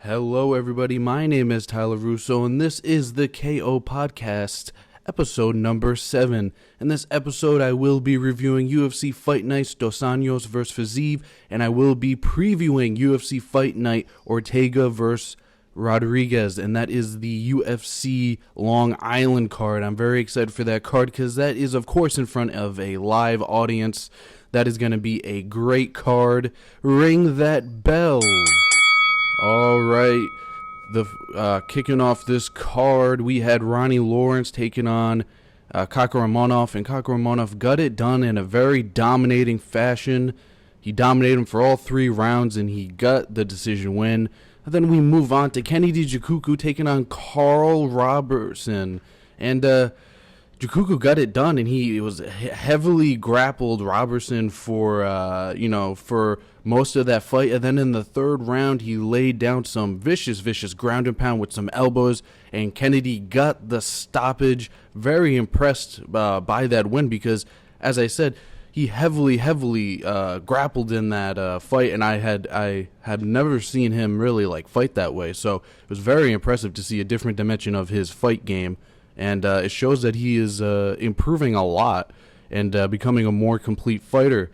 Hello, everybody. My name is Tyler Russo, and this is the KO Podcast, episode number 7. In this episode, I will be reviewing UFC Fight Night Dos Anjos vs. Fiziev, and I will be previewing UFC Fight Night Ortega vs. Rodriguez, and that is the UFC Long Island card. I'm very excited for that card because that is, of course, in front of a live audience. That is going to be a great card. Ring that bell. All right, kicking off this card, we had Ronnie Lawrence taking on Kakhramonov, and Kakhramonov got it done in a very dominating fashion. He dominated him for all 3 rounds, and he got the decision win. And then we move on to Kennedy Nzechukwu taking on Carl Robertson, and Nzechukwu got it done, and he was heavily grappled Robertson for most of that fight. And then in the 3rd round, he laid down some vicious ground and pound with some elbows, and Kennedy got the stoppage. Very impressed by that win because, as I said, he heavily grappled in that fight, and I had never seen him really fight that way. So it was very impressive to see a different dimension of his fight game. And it shows that he is improving a lot and becoming a more complete fighter.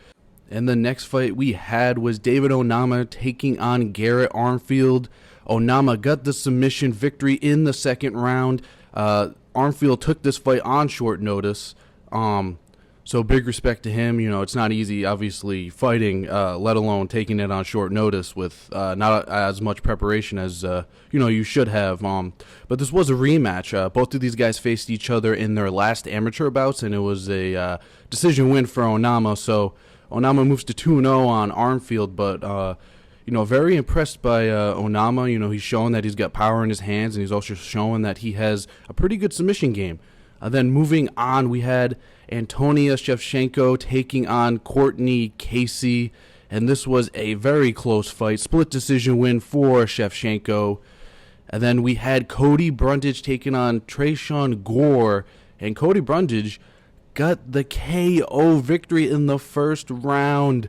And the next fight we had was David Onama taking on Garrett Armfield. Onama got the submission victory in the 2nd round. Armfield took this fight on short notice. So big respect to him. You know, it's not easy, obviously, fighting, let alone taking it on short notice with not as much preparation as, you should have. But this was a rematch. Both of these guys faced each other in their last amateur bouts, and it was a decision win for Onama. So Onama moves to 2-0 on Armfield, but, very impressed by Onama. He's showing that he's got power in his hands, and he's also showing that he has a pretty good submission game. Then moving on, we had Antonia Shevchenko taking on Courtney Casey, and this was a very close fight. Split decision win for Shevchenko. And then we had Cody Brundage taking on Tresean Gore, and Cody Brundage got the KO victory in the 1st round.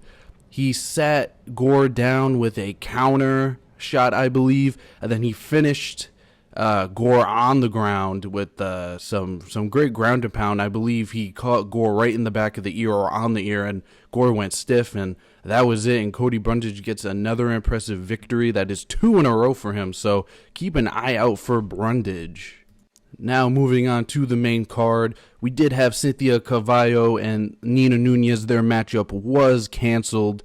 He sat Gore down with a counter shot, I believe, and then he finished Gore on the ground with some great ground and pound. I believe he caught Gore right in the back of the ear or on the ear, and Gore went stiff, and that was it. And Cody Brundage gets another impressive victory. That is 2 in a row for him, so keep an eye out for Brundage. Now moving on to the main card, we did have Cynthia Cavallo and Nina Nunes. Their matchup was canceled.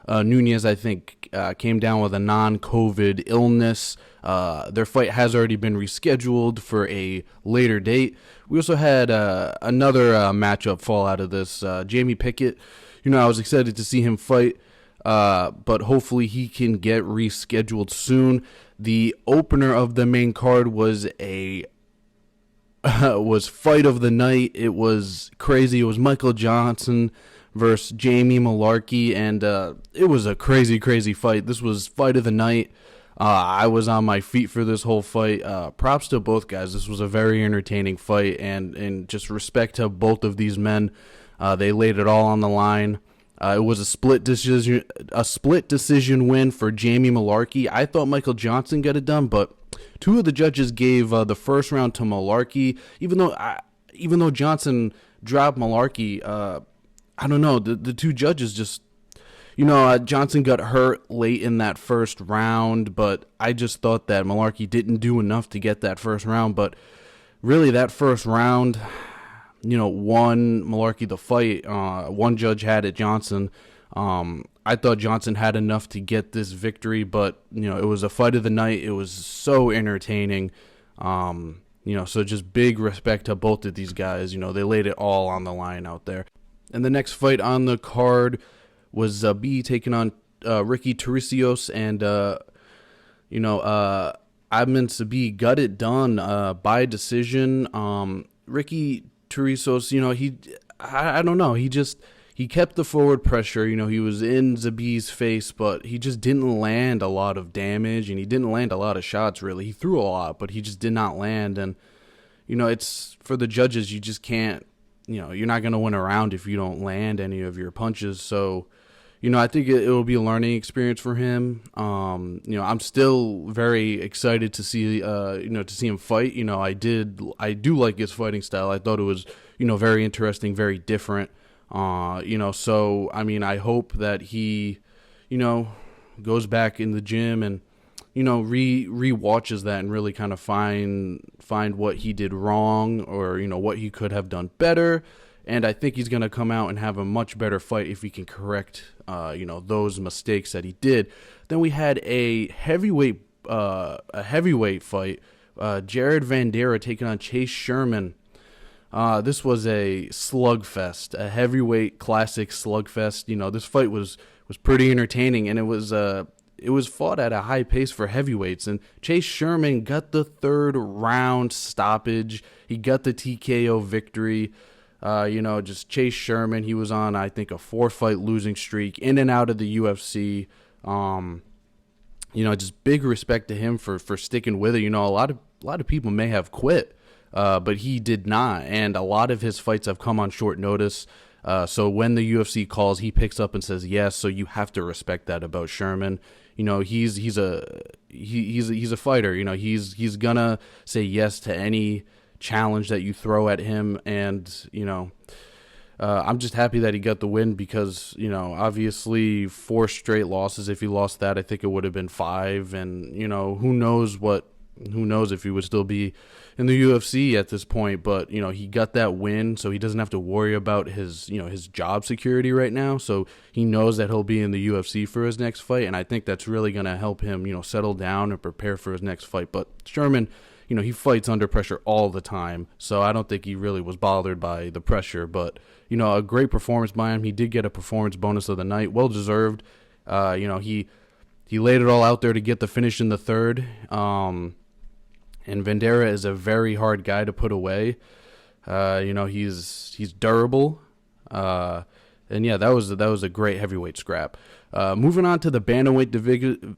Nunes, I think, came down with a non-COVID illness. Their fight has already been rescheduled for a later date. We also had another matchup fall out of this. Jamie Pickett, I was excited to see him fight, but hopefully he can get rescheduled soon. The opener of the main card was was fight of the night. It was crazy. It was Michael Johnson versus Jamie Mullarkey, and it was a crazy fight. This was fight of the night. I was on my feet for this whole fight. Props to both guys. This was a very entertaining fight, and just respect to both of these men. They laid it all on the line. It was a split decision win for Jamie Mullarkey. I thought Michael Johnson got it done, but 2 of the judges gave the 1st round to Mullarkey. Even though Johnson dropped Mullarkey, I don't know. The 2 judges just, Johnson got hurt late in that 1st round, but I just thought that Mullarkey didn't do enough to get that 1st round. But really, that 1st round, won Mullarkey the fight. One judge had it, Johnson. I thought Johnson had enough to get this victory, but, it was a fight of the night. It was so entertaining. So just big respect to both of these guys. They laid it all on the line out there. And the next fight on the card was B taking on Ricky Turcios, and Admin Sabi got it done by decision. Ricky Turcios, I don't know, he kept the forward pressure. He was in Zabi's face, but he just didn't land a lot of damage, and he didn't land a lot of shots, really. He threw a lot, but he just did not land, and it's for the judges. You just can't. You're not going to win a round if you don't land any of your punches. So, I think it will be a learning experience for him. I'm still very excited to see, to see him fight. I do like his fighting style. I thought it was, very interesting, very different. So, I hope that he, goes back in the gym and, re-watches that and really kind of find what he did wrong or, what he could have done better. And I think he's going to come out and have a much better fight if he can correct, those mistakes that he did. Then we had a heavyweight fight. Jared Vandera taking on Chase Sherman. This was a slugfest, a heavyweight classic slugfest. This fight was pretty entertaining, and it was fought at a high pace for heavyweights. And Chase Sherman got the third round stoppage. He got the TKO victory. Just Chase Sherman, he was on, I think, a 4-fight losing streak, in and out of the UFC. Just big respect to him for sticking with it. A lot of people may have quit, but he did not. And a lot of his fights have come on short notice. So when the UFC calls, he picks up and says yes. So you have to respect that about Sherman. He's a fighter. He's gonna say yes to any challenge that you throw at him, and I'm just happy that he got the win because obviously 4 straight losses. If he lost that, I think it would have been 5, and who knows if he would still be in the UFC at this point. But he got that win, so he doesn't have to worry about his his job security right now. So he knows that he'll be in the UFC for his next fight, and I think that's really going to help him settle down and prepare for his next fight. But Sherman, he fights under pressure all the time, so I don't think he really was bothered by the pressure. But, a great performance by him. He did get a performance bonus of the night, well-deserved. He laid it all out there to get the finish in the third. And Vandera is a very hard guy to put away. He's durable. And yeah, that was a great heavyweight scrap. Moving on to the bantamweight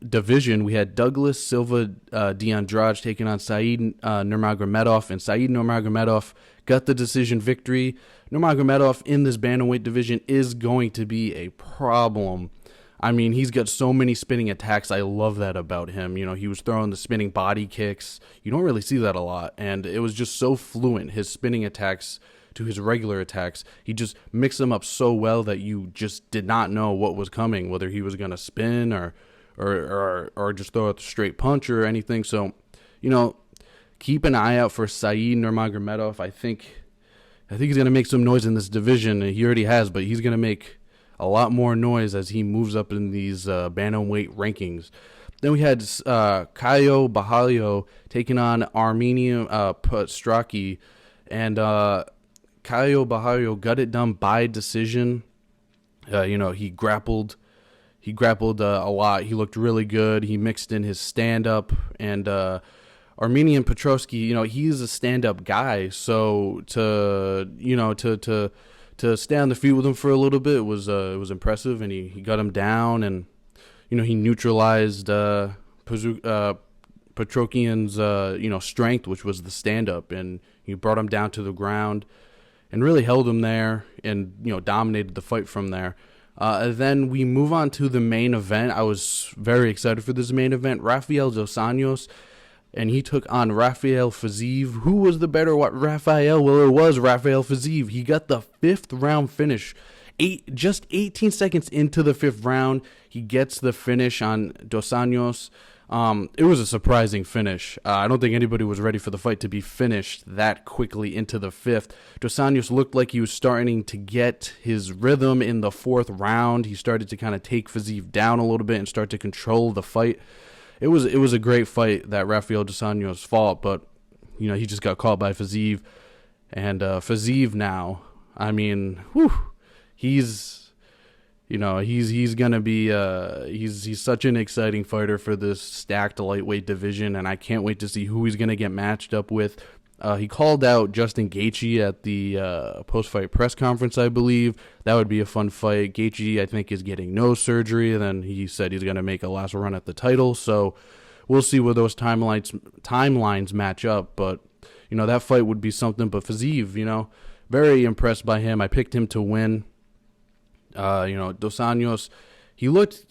division, we had Douglas Silva de Andrade taking on Said Nurmagomedov, and Said Nurmagomedov got the decision victory. Nurmagomedov in this bantamweight division is going to be a problem. He's got so many spinning attacks. I love that about him. He was throwing the spinning body kicks. You don't really see that a lot, and it was just so fluent, his spinning attacks to his regular attacks. He just mixed them up so well that you just did not know what was coming, whether he was going to spin or just throw out the straight punch or anything. So, keep an eye out for Said Nurmagomedov. I think he's going to make some noise in this division. He already has, but he's going to make a lot more noise as he moves up in these bantamweight rankings. Then we had Caio Borralho taking on Armenian Straki, and Caio Borralho got it done by decision. He grappled a lot. He looked really good. He mixed in his stand-up, and Armenian Petrosky, he's a stand-up guy. So to stay on the feet with him for a little bit was impressive, and he got him down, and he neutralized Petrosky's strength, which was the stand-up, and he brought him down to the ground and really held him there and, dominated the fight from there. Then we move on to the main event. I was very excited for this main event. Rafael dos Anjos, and he took on Rafael Fiziev. Who was the better Rafael? Well, it was Rafael Fiziev. He got the 5th round finish. Just 18 seconds into the 5th round, he gets the finish on dos Anjos. It was a surprising finish. I don't think anybody was ready for the fight to be finished that quickly into the 5th. Dos Anjos looked like he was starting to get his rhythm in the 4th round. He started to kind of take Fiziev down a little bit and start to control the fight. It was a great fight that Rafael dos Anjos fought, but he just got caught by Fiziev. And Fiziev now, he's gonna be he's such an exciting fighter for this stacked lightweight division, and I can't wait to see who he's gonna get matched up with. He called out Justin Gaethje at the post-fight press conference, I believe. That would be a fun fight. Gaethje, I think, is getting nose surgery, and then he said he's gonna make a last run at the title. So we'll see where those timelines match up. But that fight would be something. But Fiziev, very impressed by him. I picked him to win. Dos Anjos, he looked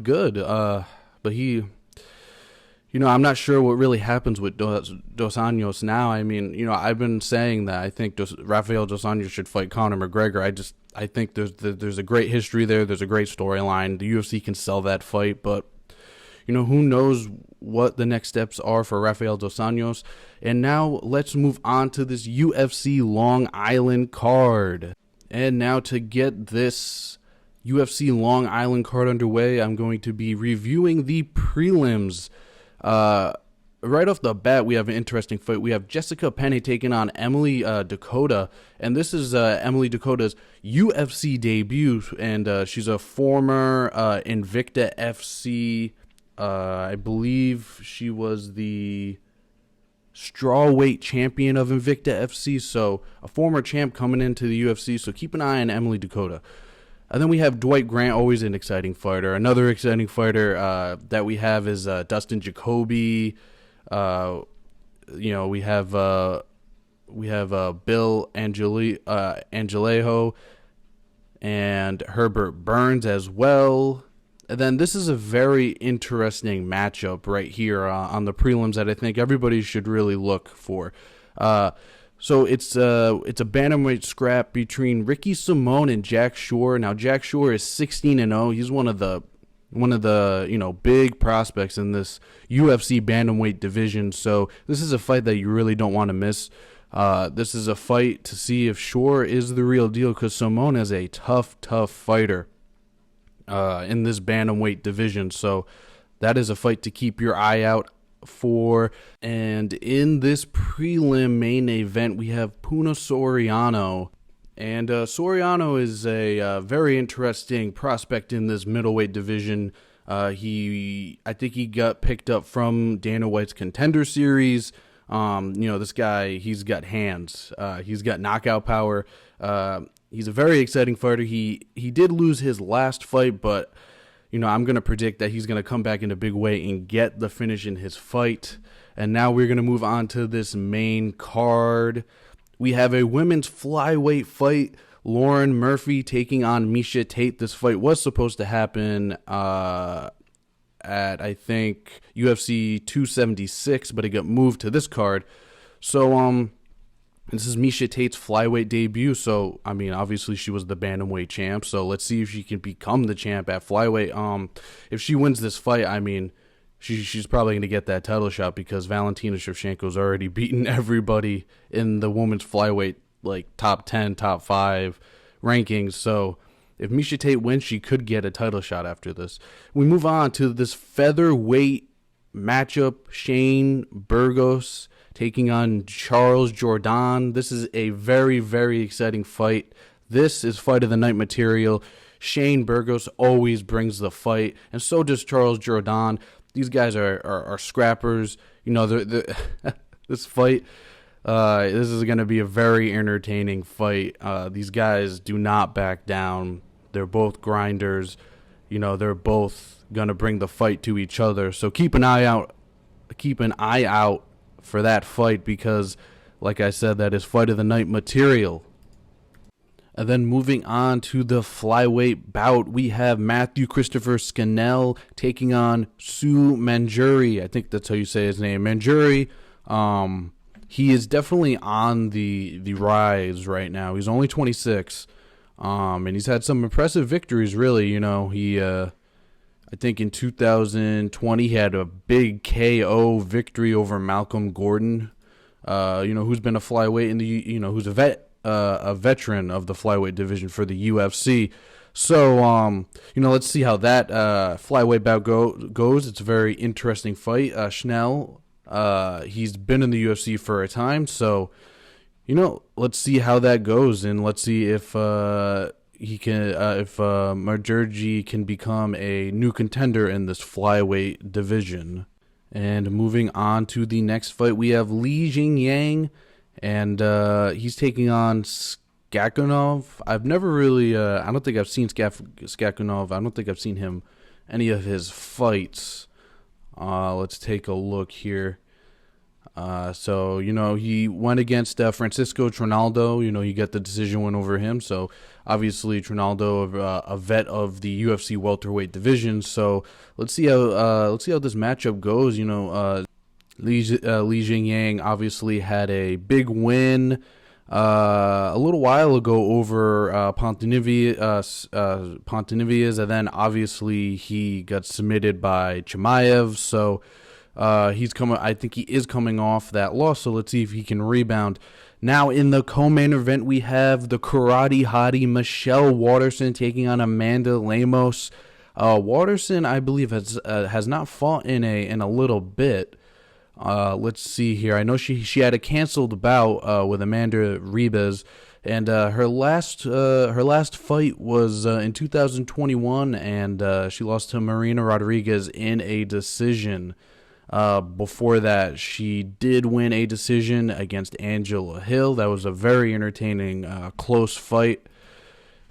good, but I'm not sure what really happens with Dos Anjos now. I mean, I've been saying that I think Rafael Dos Anjos should fight Conor McGregor. I think there's a great history there. There's a great storyline. The UFC can sell that fight, but who knows what the next steps are for Rafael Dos Anjos. And now let's move on to this UFC Long Island card. And now to get this UFC Long Island card underway, I'm going to be reviewing the prelims. Right off the bat, we have an interesting fight. We have Jessica Penne taking on Emily Dakota, and this is Emily Dakota's UFC debut, and she's a former Invicta FC. I believe she was the strawweight champion of Invicta FC, so a former champ coming into the UFC, so keep an eye on Emily Dakota. And then we have Dwight Grant, always an exciting fighter. Another exciting fighter that we have is Dustin Jacoby. We have Bill Angelejo and Herbert Burns as well. And then this is a very interesting matchup right here on the prelims that I think everybody should really look for. So it's a bantamweight scrap between Ricky Simón and Jack Shore. Now Jack Shore is 16-0. He's one of the big prospects in this UFC bantamweight division. So this is a fight that you really don't want to miss. This is a fight to see if Shore is the real deal, because Simón is a tough fighter in this bantamweight division. So that is a fight to keep your eye out for. And in this prelim main event, we have Puna Soriano. And Soriano is a very interesting prospect in this middleweight division. I think he got picked up from Dana White's Contender Series. This guy, he's got hands. He's got knockout power. He's a very exciting fighter. He did lose his last fight, but I'm going to predict that he's going to come back in a big way and get the finish in his fight. And now we're going to move on to this main card. We have a women's flyweight fight. Lauren Murphy taking on Miesha Tate. This fight was supposed to happen at, I think, UFC 276, but it got moved to this card. So, this is Miesha Tate's flyweight debut. So, I mean, obviously she was the bantamweight champ. So let's see if she can become the champ at flyweight. If she wins this fight, I mean, she's probably going to get that title shot, because Valentina Shevchenko's already beaten everybody in the women's flyweight, like top 10, top 5 rankings. So if Miesha Tate wins, she could get a title shot after this. We move on to this featherweight matchup. Shane Burgos taking on Charles Jourdain. This is a very, very exciting fight. This is fight of the night material. Shane Burgos always brings the fight, and so does Charles Jourdain. These guys are scrappers. This fight, this is going to be a very entertaining fight. These guys do not back down. They're both grinders. They're both going to bring the fight to each other. So keep an eye out for that fight, because, like I said, that is fight of the night material. And then moving on to the flyweight bout, we have Matthew Christopher Scanell taking on Sue Manjuri. I think that's how you say his name, Manjuri. He is definitely on the rise right now. He's only 26, and he's had some impressive victories, really. I think in 2020 he had a big KO victory over Malcolm Gordon, who's been a flyweight in the, who's a veteran of the flyweight division for the UFC. So, let's see how that flyweight bout goes. It's a very interesting fight. Scanell, he's been in the UFC for a time, so, let's see how that goes, and let's see if Manjuri can become a new contender in this flyweight division. And moving on to the next fight, we have Li Jingyang, and he's taking on Skakunov. I've never really, I don't think I've seen Skakunov. I don't think I've seen him, any of his fights. Let's take a look here. So, he went against Francisco Trinaldo. He got the decision win over him. So, obviously, Trinaldo, a vet of the UFC welterweight division. So, let's see how this matchup goes. Li Jingyang obviously had a big win a little while ago over Pontevious, and then obviously he got submitted by Chimaev. So, I think he is coming off that loss, so let's see if he can rebound. Now, in the co-main event, we have the karate hottie Michelle Waterson taking on Amanda Lamos. Waterson, I believe, has not fought in a little bit. Let's see here. I know she had a canceled bout with Amanda Ribas, and her last fight was in 2021, and she lost to Marina Rodriguez in a decision. Before that, she did win a decision against Angela Hill. That was a very entertaining, close fight.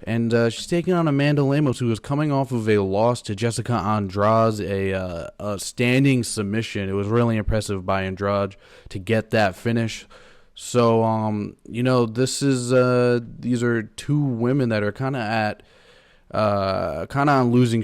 And she's taking on Amanda Lamos, who is coming off of a loss to Jessica Andrade, a standing submission. It was really impressive by Andrade to get that finish. So, these are two women that are kind of on losing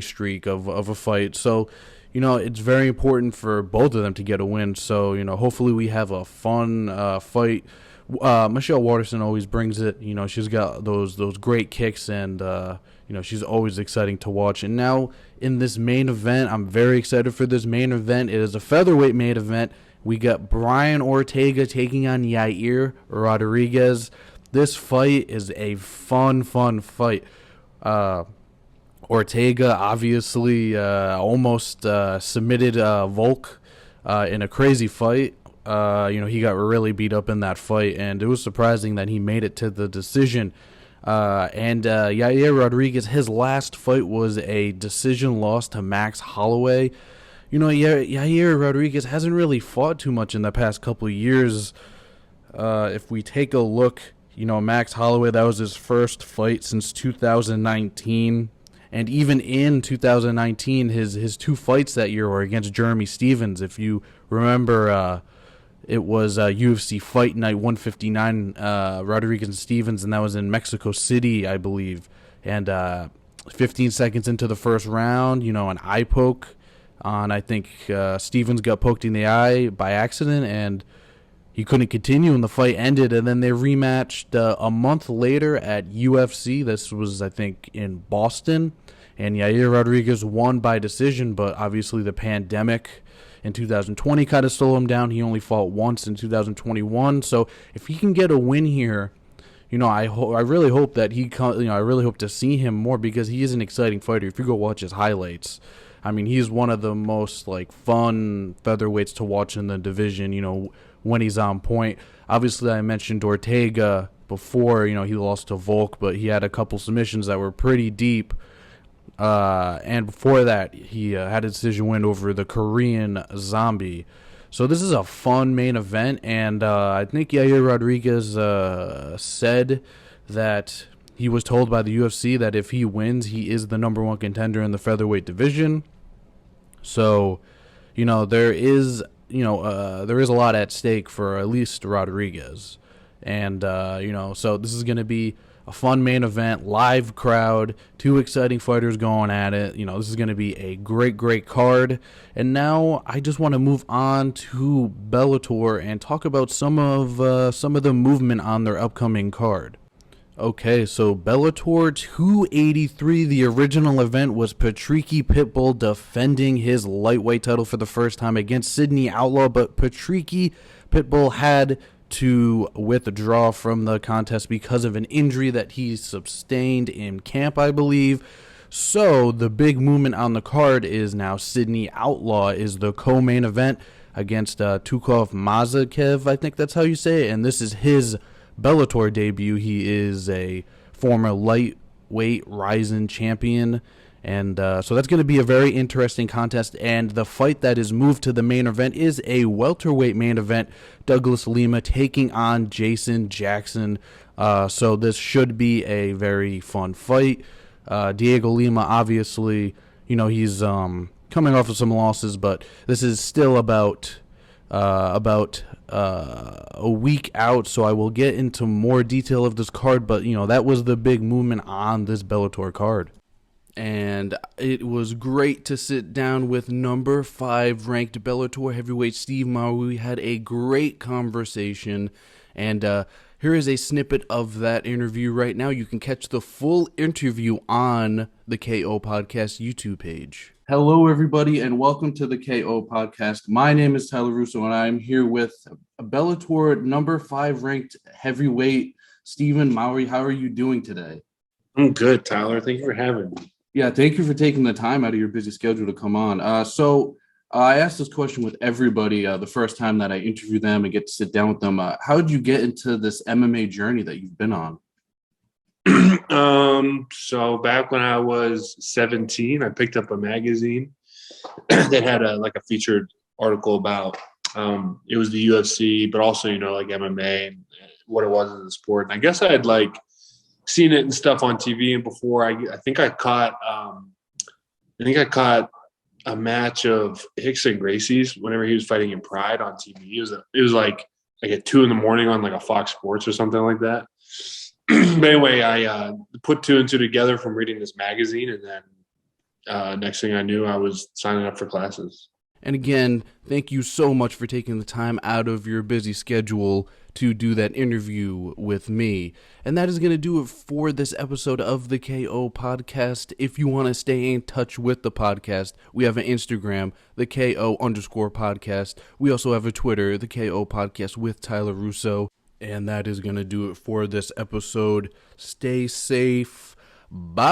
streak of a fight. So, it's very important for both of them to get a win. So, hopefully we have a fun fight. Michelle Waterson always brings it. She's got those great kicks, and she's always exciting to watch. And now in this main event, I'm very excited for this main event. It is a featherweight main event. We got Brian Ortega taking on Yair Rodriguez. This fight is a fun fight. Ortega obviously almost submitted Volk in a crazy fight. He got really beat up in that fight, and it was surprising that he made it to the decision. And Yair Rodriguez, his last fight was a decision loss to Max Holloway. Yair Rodriguez hasn't really fought too much in the past couple of years. If we take a look, Max Holloway, that was his first fight since 2019. And even in 2019, his two fights that year were against Jeremy Stephens. If you remember, it was UFC Fight Night 159, Rodriguez and Stephens, and that was in Mexico City, I believe. And 15 seconds into the first round, an eye poke on, I think, Stephens got poked in the eye by accident, and he couldn't continue, and the fight ended. And then they rematched a month later at UFC. This was, I think, in Boston. And Yair Rodriguez won by decision, but obviously the pandemic in 2020 kind of slowed him down. He only fought once in 2021. So if he can get a win here, I really hope that I really hope to see him more, because he is an exciting fighter. If you go watch his highlights, I mean, he's one of the most fun featherweights to watch in the division. When he's on point. Obviously, I mentioned Ortega before. He lost to Volk, but he had a couple submissions that were pretty deep. And before that, he had a decision win over the Korean Zombie. So this is a fun main event, and I think Yair Rodriguez said that he was told by the UFC that if he wins, he is the number one contender in the featherweight division. So, there is a lot at stake for at least Rodriguez. And, so this is going to be a fun main event, live crowd, two exciting fighters going at it. This is going to be a great card. And now I just want to move on to Bellator and talk about some of the movement on their upcoming card. Okay, so Bellator 283, the original event was Patricky Pitbull defending his lightweight title for the first time against Sydney Outlaw, but Patricky Pitbull had to withdraw from the contest because of an injury that he sustained in camp, I believe. So the big movement on the card is now Sydney Outlaw is the co-main event against Tukov Mazakev, I think that's how you say it, and this is his Bellator debut. He is a former lightweight Ryzen champion, and so that's going to be a very interesting contest. And the fight that is moved to the main event is a welterweight main event, Douglas Lima taking on Jason Jackson. So this should be a very fun fight. Diego Lima, obviously, he's coming off of some losses, but this is still about about a week out, so I will get into more detail of this card, but that was the big movement on this Bellator card. And it was great to sit down with number 5 ranked Bellator heavyweight Steve Mowry. We had a great conversation, and here is a snippet of that interview right now. You can catch the full interview on the KO Podcast YouTube page. Hello, everybody, and welcome to the KO Podcast. My name is Tyler Russo, and I'm here with Bellator number 5 ranked heavyweight Stephen Mowry. How are you doing today? I'm good, Tyler. Thank you for having me. Yeah, thank you for taking the time out of your busy schedule to come on. So I asked this question with everybody the first time that I interview them and get to sit down with them. How did you get into this MMA journey that you've been on? So back when I was 17, I picked up a magazine that had a featured article about it was the UFC, but also like MMA and what it was as a sport. And I guess I had seen it and stuff on TV, and before I think I caught a match of Hicks and Gracie's whenever he was fighting in Pride on TV. It was like at 2 a.m. on a Fox Sports or something like that. But anyway, I put 2 and 2 together from reading this magazine, and then next thing I knew, I was signing up for classes. And again, thank you so much for taking the time out of your busy schedule to do that interview with me. And that is going to do it for this episode of the KO Podcast. If you want to stay in touch with the podcast, we have an Instagram, the KO_podcast. We also have a Twitter, the KO Podcast with Tyler Russo. And that is going to do it for this episode. Stay safe. Bye-bye.